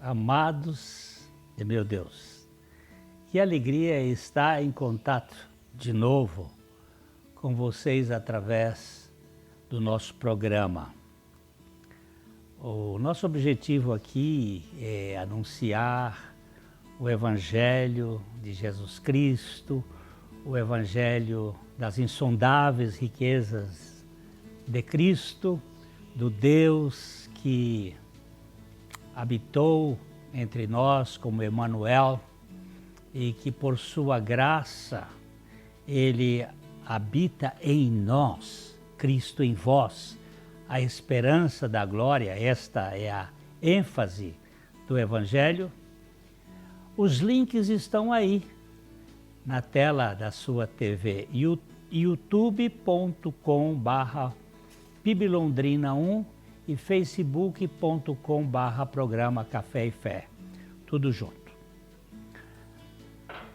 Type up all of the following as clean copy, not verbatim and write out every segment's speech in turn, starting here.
amados de meu Deus, que alegria estar em contato de novo com vocês através do nosso programa. O nosso objetivo aqui é anunciar o Evangelho de Jesus Cristo, o Evangelho das insondáveis riquezas de Cristo, do Deus que habitou entre nós como Emmanuel e que por sua graça Ele habita em nós, Cristo em vós, a esperança da glória. Esta é a ênfase do Evangelho. Os links estão aí na tela da sua TV, youtube.com/PIBLondrina1 e facebook.com/programa Café e Fé, tudo junto.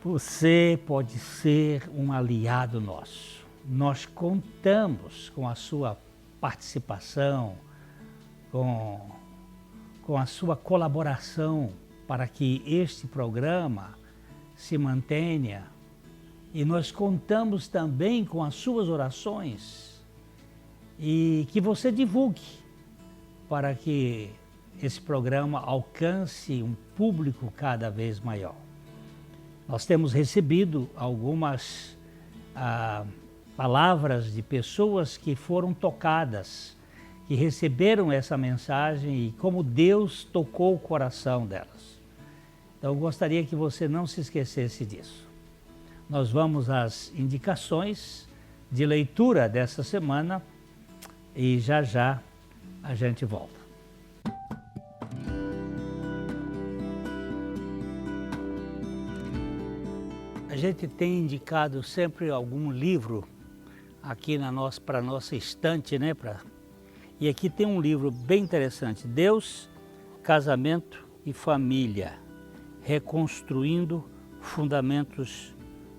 Você pode ser um aliado nosso. Nós contamos com a sua participação, com a sua colaboração para que este programa se mantenha, e nós contamos também com as suas orações e que você divulgue para que esse programa alcance um público cada vez maior. Nós temos recebido algumas palavras de pessoas que foram tocadas, que receberam essa mensagem e como Deus tocou o coração delas. Então eu gostaria que você não se esquecesse disso. Nós vamos às indicações de leitura dessa semana e já já a gente volta. A gente tem indicado sempre algum livro aqui para a nossa estante, né? E aqui tem um livro bem interessante, Deus, Casamento e Família, reconstruindo fundamentos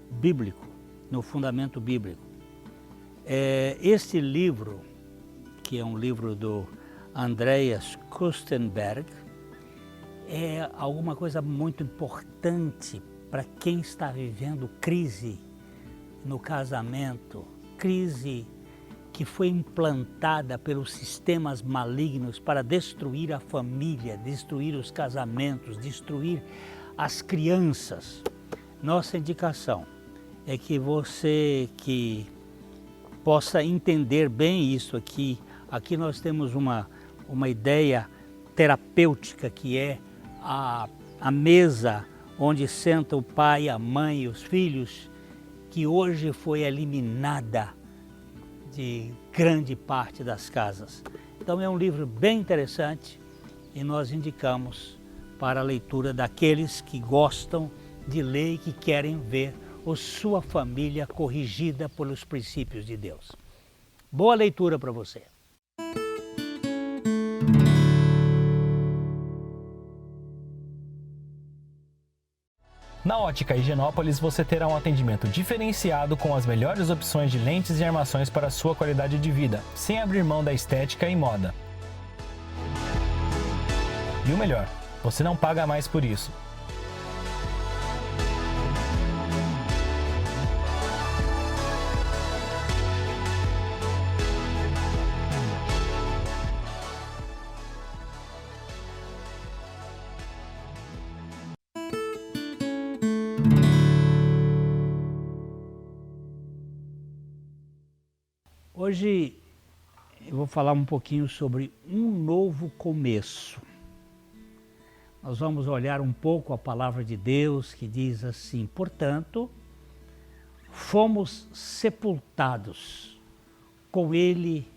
bíblicos, no fundamento bíblico. Este livro, que é um livro do Andreas Kustenberg, é alguma coisa muito importante para quem está vivendo crise no casamento, crise que foi implantada pelos sistemas malignos para destruir a família, destruir os casamentos, destruir as crianças. Nossa indicação é que você que possa entender bem isso aqui. Aqui nós temos uma ideia terapêutica que é a mesa onde senta o pai, a mãe e os filhos, que hoje foi eliminada de grande parte das casas. Então é um livro bem interessante e nós indicamos para a leitura daqueles que gostam de ler e que querem ver a sua família corrigida pelos princípios de Deus. Boa leitura para você. Na Ótica Higienópolis você terá um atendimento diferenciado com as melhores opções de lentes e armações para a sua qualidade de vida, sem abrir mão da estética e moda. E o melhor, você não paga mais por isso. Hoje eu vou falar um pouquinho sobre um novo começo. Nós vamos olhar um pouco a palavra de Deus que diz assim: portanto, fomos sepultados com Ele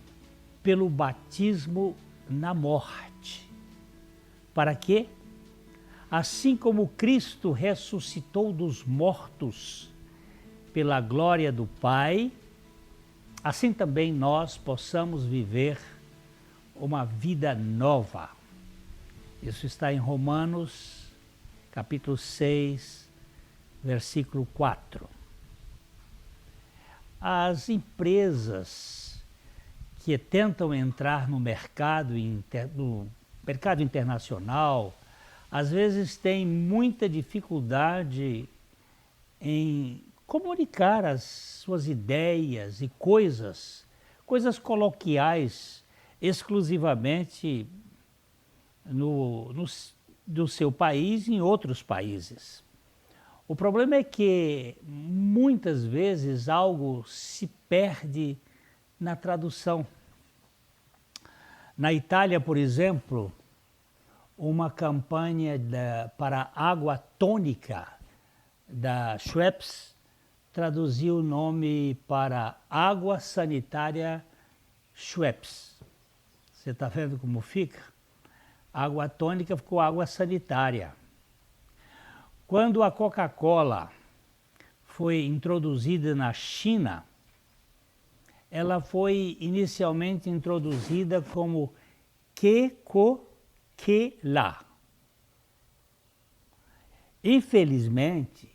pelo batismo na morte, para que, assim como Cristo ressuscitou dos mortos pela glória do Pai, assim também nós possamos viver uma vida nova. Isso está em Romanos, capítulo 6, versículo 4. As empresas que tentam entrar no mercado internacional, às vezes têm muita dificuldade em comunicar as suas ideias e coisas coloquiais, exclusivamente do seu país e em outros países. O problema é que muitas vezes algo se perde na tradução. Na Itália, por exemplo, uma campanha para água tônica da Schweppes traduziu o nome para água sanitária Schweppes. Você está vendo como fica? Água tônica ficou água sanitária. Quando a Coca-Cola foi introduzida na China, ela foi inicialmente introduzida como Ke-ko-ke-la. Infelizmente,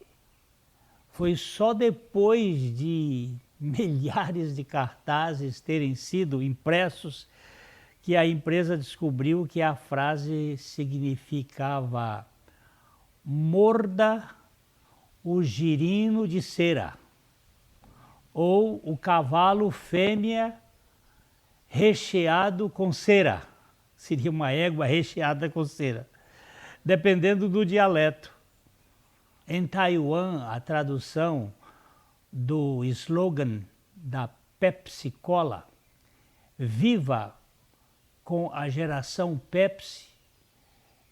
foi só depois de milhares de cartazes terem sido impressos que a empresa descobriu que a frase significava morda o girino de cera, ou o cavalo fêmea recheado com cera. Seria uma égua recheada com cera, dependendo do dialeto. Em Taiwan, a tradução do slogan da Pepsi Cola, viva com a geração Pepsi,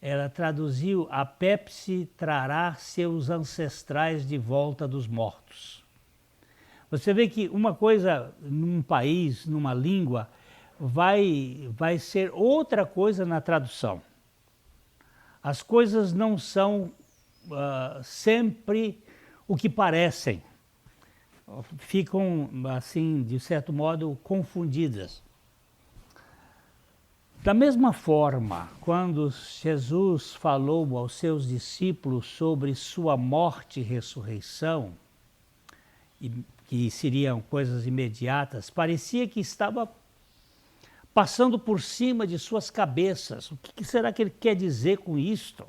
ela traduziu: a Pepsi trará seus ancestrais de volta dos mortos. Você vê que uma coisa num país, numa língua, vai ser outra coisa na tradução. As coisas não são sempre o que parecem. Ficam, assim, de certo modo, confundidas. Da mesma forma, quando Jesus falou aos seus discípulos sobre sua morte e ressurreição, que seriam coisas imediatas, parecia que estava passando por cima de suas cabeças. O que será que ele quer dizer com isto?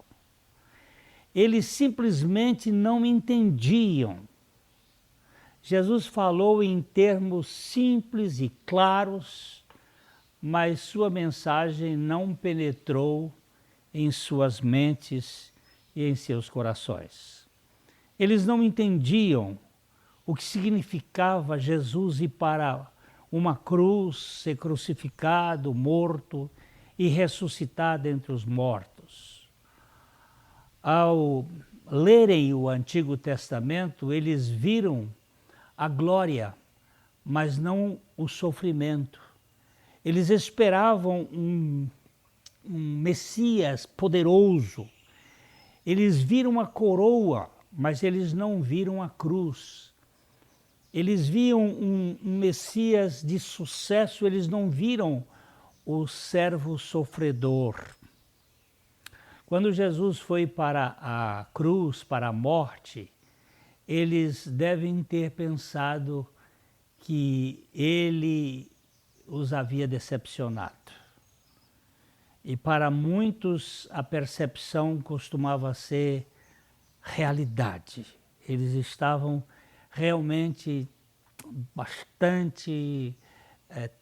Eles simplesmente não entendiam. Jesus falou em termos simples e claros, mas sua mensagem não penetrou em suas mentes e em seus corações. Eles não entendiam o que significava Jesus ir para uma cruz, ser crucificado, morto e ressuscitar dentre os mortos. Ao lerem o Antigo Testamento, eles viram a glória, mas não o sofrimento. Eles esperavam um Messias poderoso. Eles viram a coroa, mas eles não viram a cruz. Eles viam um Messias de sucesso, eles não viram o servo sofredor. Quando Jesus foi para a cruz, para a morte, eles devem ter pensado que ele os havia decepcionado. E para muitos a percepção costumava ser realidade. Eles estavam realmente bastante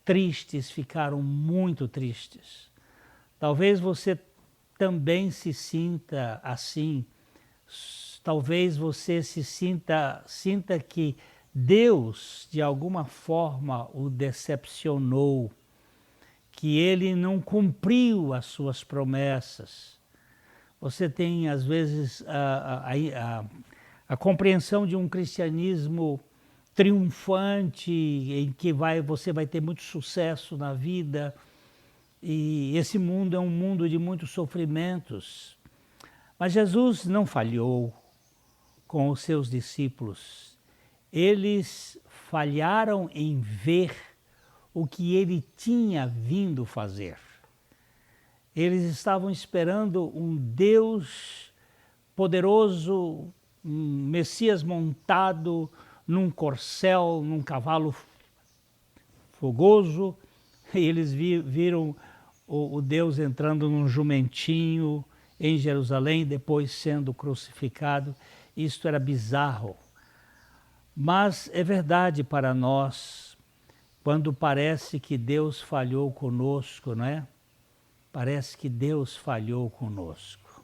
tristes, ficaram muito tristes. Talvez você também se sinta assim. Talvez você sinta que Deus, de alguma forma, o decepcionou, que ele não cumpriu as suas promessas. Você tem, às vezes, a compreensão de um cristianismo triunfante, em que você vai ter muito sucesso na vida, e esse mundo é um mundo de muitos sofrimentos. Mas Jesus não falhou com os seus discípulos. Eles falharam em ver o que ele tinha vindo fazer. Eles estavam esperando um Deus poderoso, um Messias montado num corcel, num cavalo fogoso, e eles viram o Deus entrando num jumentinho em Jerusalém, depois sendo crucificado. Isto era bizarro. Mas é verdade para nós, quando parece que Deus falhou conosco, não é? Parece que Deus falhou conosco.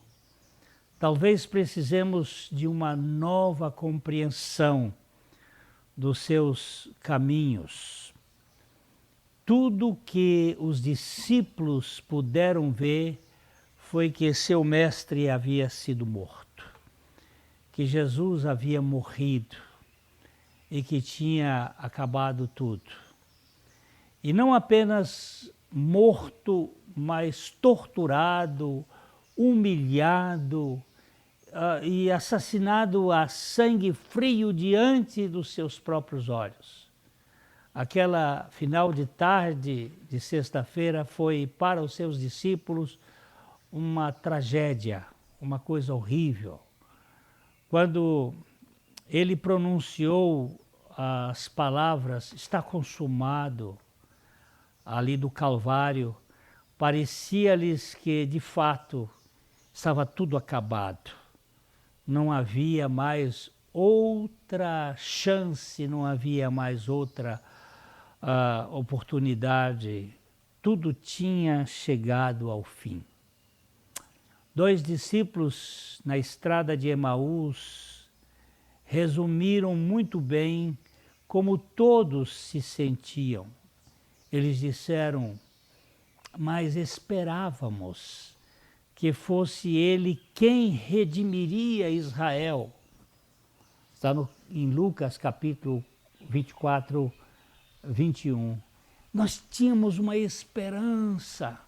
Talvez precisemos de uma nova compreensão dos seus caminhos. Tudo que os discípulos puderam ver foi que seu mestre havia sido morto, que Jesus havia morrido e que tinha acabado tudo. E não apenas morto, mas torturado, humilhado e assassinado a sangue frio diante dos seus próprios olhos. Aquela final de tarde de sexta-feira foi para os seus discípulos uma tragédia, uma coisa horrível. Quando ele pronunciou as palavras "está consumado" ali do Calvário, parecia-lhes que de fato estava tudo acabado. Não havia mais outra chance, não havia mais outra oportunidade. Tudo tinha chegado ao fim. 2 discípulos na estrada de Emaús resumiram muito bem como todos se sentiam. Eles disseram: mas esperávamos que fosse ele quem redimiria Israel. Está em Lucas capítulo 24, 21. Nós tínhamos uma esperança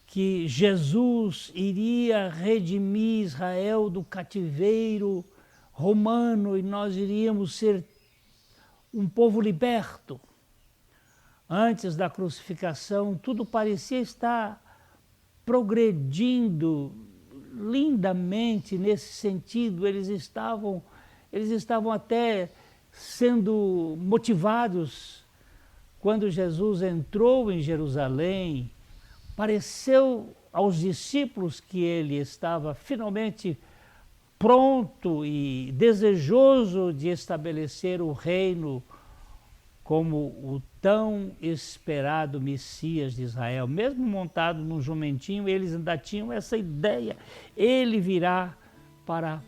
que Jesus iria redimir Israel do cativeiro romano e nós iríamos ser um povo liberto. Antes da crucificação, tudo parecia estar progredindo lindamente nesse sentido. Eles estavam até sendo motivados. Quando Jesus entrou em Jerusalém, pareceu aos discípulos que ele estava finalmente pronto e desejoso de estabelecer o reino como o tão esperado Messias de Israel. Mesmo montado num jumentinho, eles ainda tinham essa ideia. Ele virá para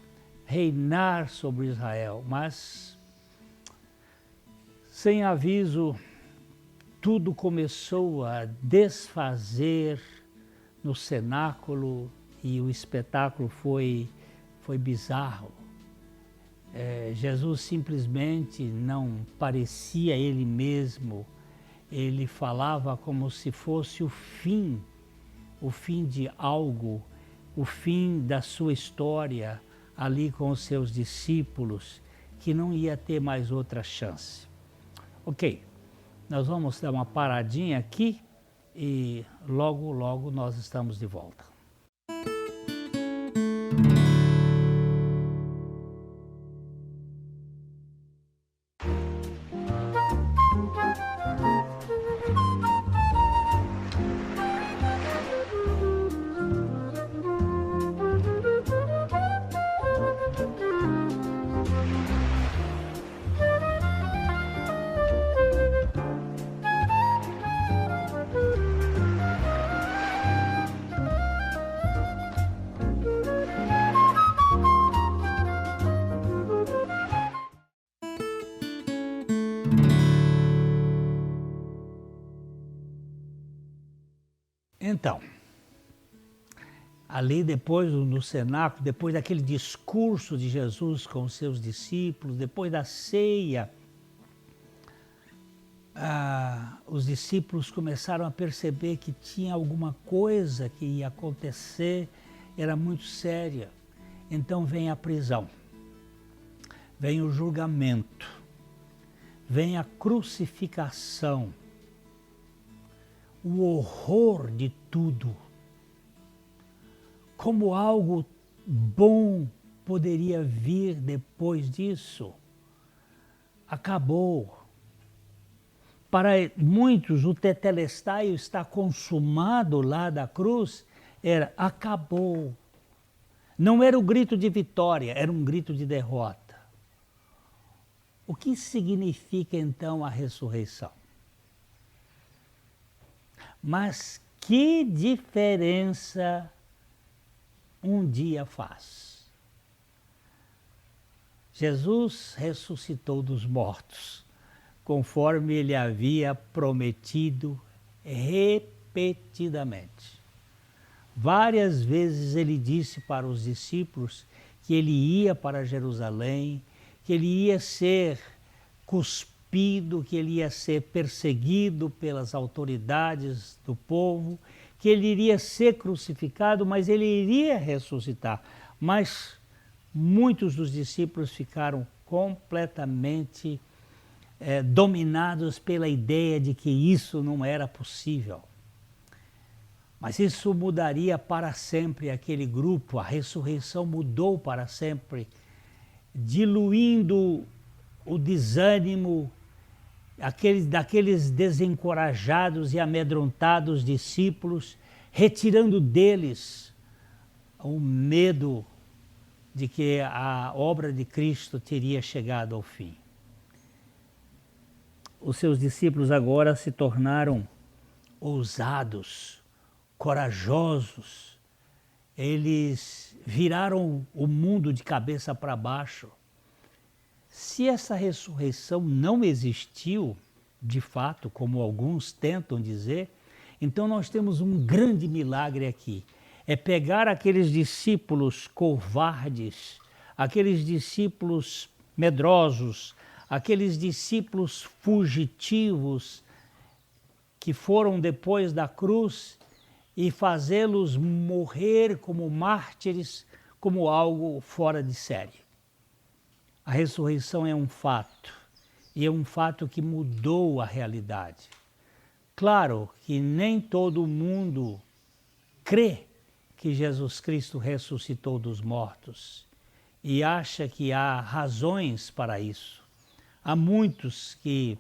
reinar sobre Israel. Mas, sem aviso, tudo começou a desfazer no cenáculo e o espetáculo foi bizarro. Jesus simplesmente não parecia ele mesmo. Ele falava como se fosse o fim de algo, o fim da sua história ali com os seus discípulos, que não ia ter mais outra chance. Ok, nós vamos dar uma paradinha aqui e logo, logo nós estamos de volta. Então, ali depois no cenáculo, depois daquele discurso de Jesus com os seus discípulos, depois da ceia, os discípulos começaram a perceber que tinha alguma coisa que ia acontecer, era muito séria. Então vem a prisão, vem o julgamento, vem a crucificação, o horror de tudo. Como algo bom poderia vir depois disso? Acabou. Para muitos, o tetelestai está consumado lá da cruz, era acabou. Não era o grito de vitória, era um grito de derrota. O que significa então a ressurreição? Mas que diferença um dia faz? Jesus ressuscitou dos mortos, conforme ele havia prometido repetidamente. Várias vezes ele disse para os discípulos que ele ia para Jerusalém, que ele ia ser cuspido, que ele ia ser perseguido pelas autoridades do povo, que ele iria ser crucificado, mas ele iria ressuscitar. Mas muitos dos discípulos ficaram completamente dominados pela ideia de que isso não era possível. Mas isso mudaria para sempre aquele grupo, a ressurreição mudou para sempre, diluindo o desânimo daqueles desencorajados e amedrontados discípulos, retirando deles o medo de que a obra de Cristo teria chegado ao fim. Os seus discípulos agora se tornaram ousados, corajosos. Eles viraram o mundo de cabeça para baixo. Se essa ressurreição não existiu, de fato, como alguns tentam dizer, então nós temos um grande milagre aqui. É pegar aqueles discípulos covardes, aqueles discípulos medrosos, aqueles discípulos fugitivos que foram depois da cruz e fazê-los morrer como mártires, como algo fora de série. A ressurreição é um fato, e é um fato que mudou a realidade. Claro que nem todo mundo crê que Jesus Cristo ressuscitou dos mortos e acha que há razões para isso. Há muitos que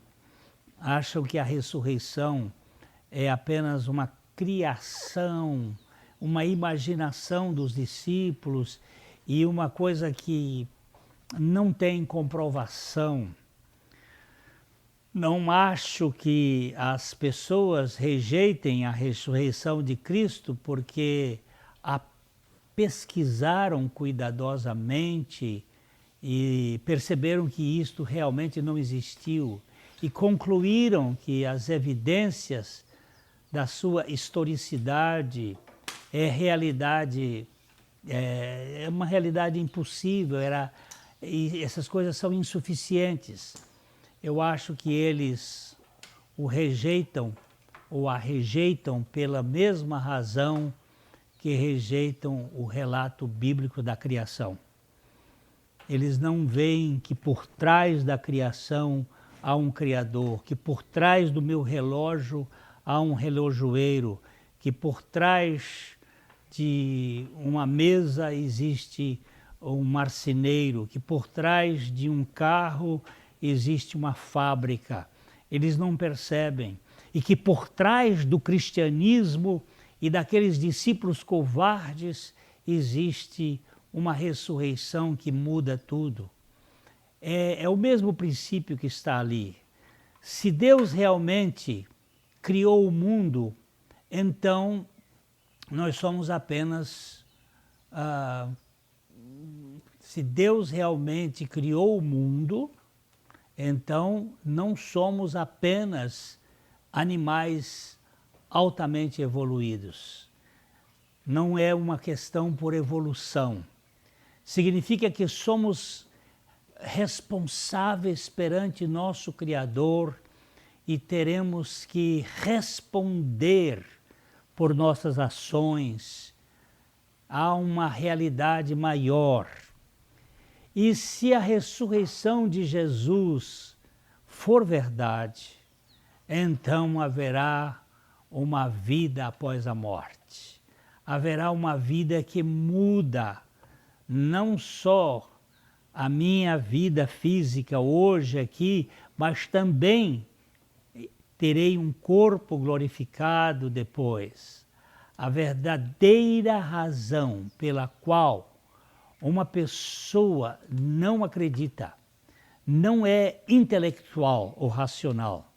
acham que a ressurreição é apenas uma criação, uma imaginação dos discípulos e uma coisa que não tem comprovação. Não acho que as pessoas rejeitem a ressurreição de Cristo porque a pesquisaram cuidadosamente e perceberam que isto realmente não existiu e concluíram que as evidências da sua historicidade é uma realidade impossível, e essas coisas são insuficientes. Eu acho que eles o rejeitam ou a rejeitam pela mesma razão que rejeitam o relato bíblico da criação. Eles não veem que por trás da criação há um Criador, que por trás do meu relógio há um relojoeiro, que por trás de uma mesa existe um marceneiro, que por trás de um carro existe uma fábrica. Eles não percebem. E que por trás do cristianismo e daqueles discípulos covardes existe uma ressurreição que muda tudo. É o mesmo princípio que está ali. Se Deus realmente criou o mundo, então nós somos apenas... se Deus realmente criou o mundo, então não somos apenas animais altamente evoluídos. Não é uma questão por evolução. Significa que somos responsáveis perante nosso Criador e teremos que responder por nossas ações. Há uma realidade maior. E se a ressurreição de Jesus for verdade, então haverá uma vida após a morte. Haverá uma vida que muda não só a minha vida física hoje aqui, mas também terei um corpo glorificado depois. A verdadeira razão pela qual uma pessoa não acredita, não é intelectual ou racional,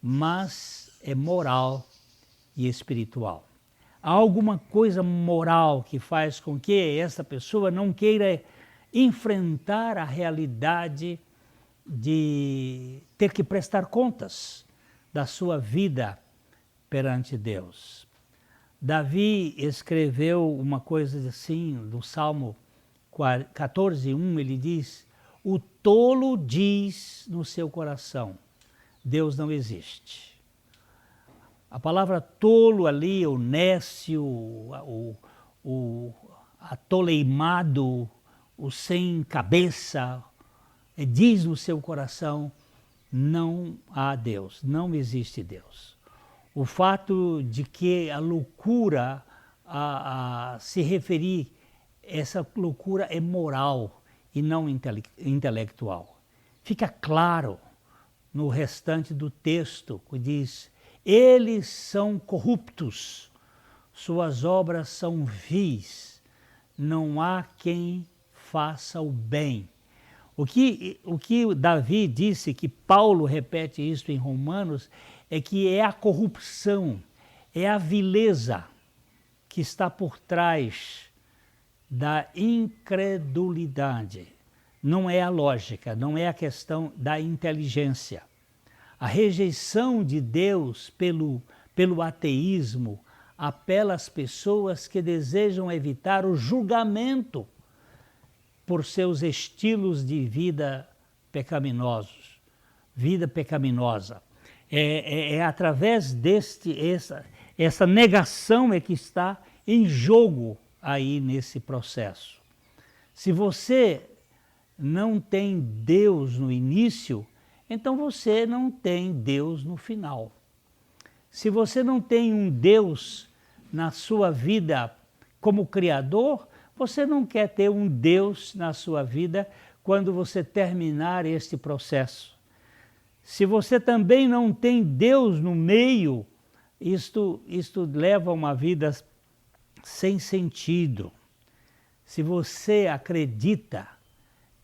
mas é moral e espiritual. Há alguma coisa moral que faz com que essa pessoa não queira enfrentar a realidade de ter que prestar contas da sua vida perante Deus. Davi escreveu uma coisa assim, no Salmo 14:1, ele diz: o tolo diz no seu coração, Deus não existe. A palavra tolo ali, o nécio, o atoleimado, o sem cabeça, diz no seu coração, não há Deus, não existe Deus. O fato de que a loucura a se referir, essa loucura é moral e não intelectual. Fica claro no restante do texto, que diz: eles são corruptos, suas obras são vis, não há quem faça o bem. O que Davi disse, que Paulo repete isso em Romanos, é que é a corrupção, é a vileza que está por trás da incredulidade. Não é a lógica, não é a questão da inteligência. A rejeição de Deus pelo ateísmo apela às pessoas que desejam evitar o julgamento por seus estilos de vida pecaminosos, vida pecaminosa. É através essa negação é que está em jogo aí nesse processo. Se você não tem Deus no início, então você não tem Deus no final. Se você não tem um Deus na sua vida como Criador, você não quer ter um Deus na sua vida quando você terminar este processo. Se você também não tem Deus no meio, isto leva a uma vida sem sentido. Se você acredita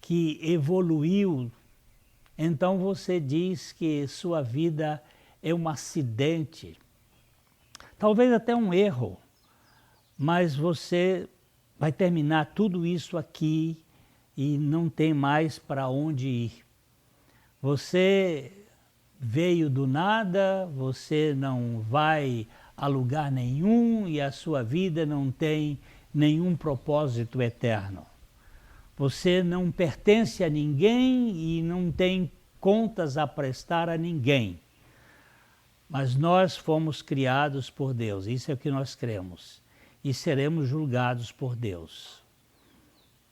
que evoluiu, então você diz que sua vida é um acidente, talvez até um erro, mas você vai terminar tudo isso aqui e não tem mais para onde ir. Você veio do nada, você não vai a lugar nenhum e a sua vida não tem nenhum propósito eterno. Você não pertence a ninguém e não tem contas a prestar a ninguém. Mas nós fomos criados por Deus, isso é o que nós cremos. E seremos julgados por Deus.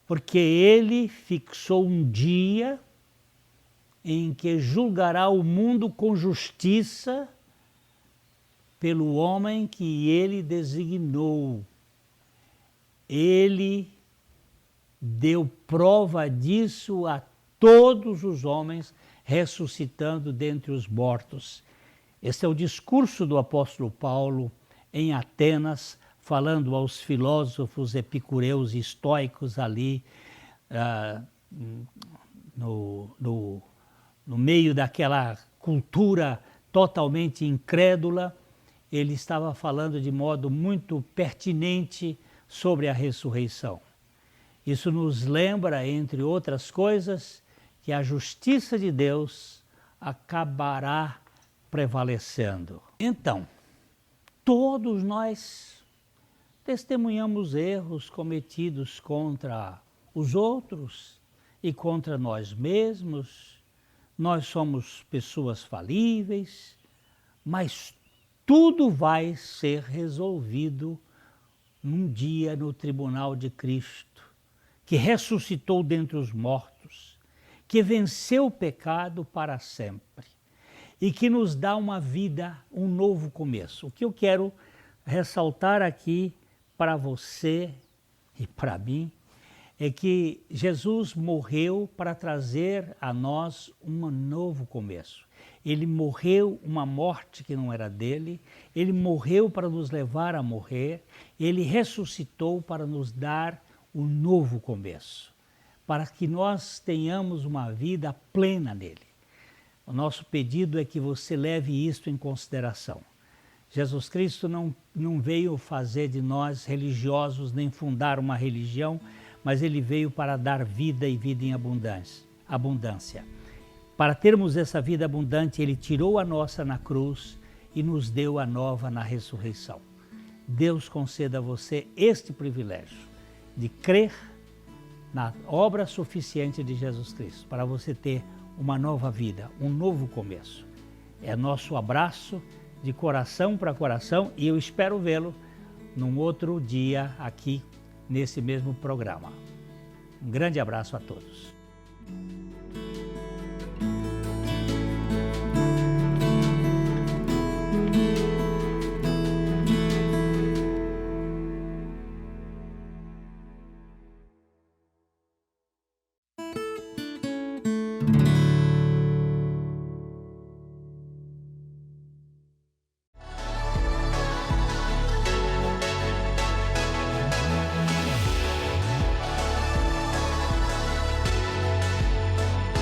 Porque Ele fixou um dia em que julgará o mundo com justiça pelo homem que Ele designou. Ele deu prova disso a todos os homens, ressuscitando dentre os mortos. Esse é o discurso do apóstolo Paulo em Atenas, falando aos filósofos epicureus e estoicos ali, no meio daquela cultura totalmente incrédula. Ele estava falando de modo muito pertinente sobre a ressurreição. Isso nos lembra, entre outras coisas, que a justiça de Deus acabará prevalecendo. Então, todos nós testemunhamos erros cometidos contra os outros e contra nós mesmos. Nós somos pessoas falíveis, mas tudo vai ser resolvido num dia no tribunal de Cristo, que ressuscitou dentre os mortos, que venceu o pecado para sempre e que nos dá uma vida, um novo começo. O que eu quero ressaltar aqui para você e para mim é que Jesus morreu para trazer a nós um novo começo. Ele morreu uma morte que não era dele, ele morreu para nos levar a morrer, ele ressuscitou para nos dar o novo começo, para que nós tenhamos uma vida plena nele. O nosso pedido é que você leve isto em consideração. Jesus Cristo não veio fazer de nós religiosos nem fundar uma religião, mas ele veio para dar vida e vida em abundância. Para termos essa vida abundante, ele tirou a nossa na cruz e nos deu a nova na ressurreição. Deus conceda a você este privilégio de crer na obra suficiente de Jesus Cristo, para você ter uma nova vida, um novo começo. É nosso abraço de coração para coração e eu espero vê-lo num outro dia aqui nesse mesmo programa. Um grande abraço a todos.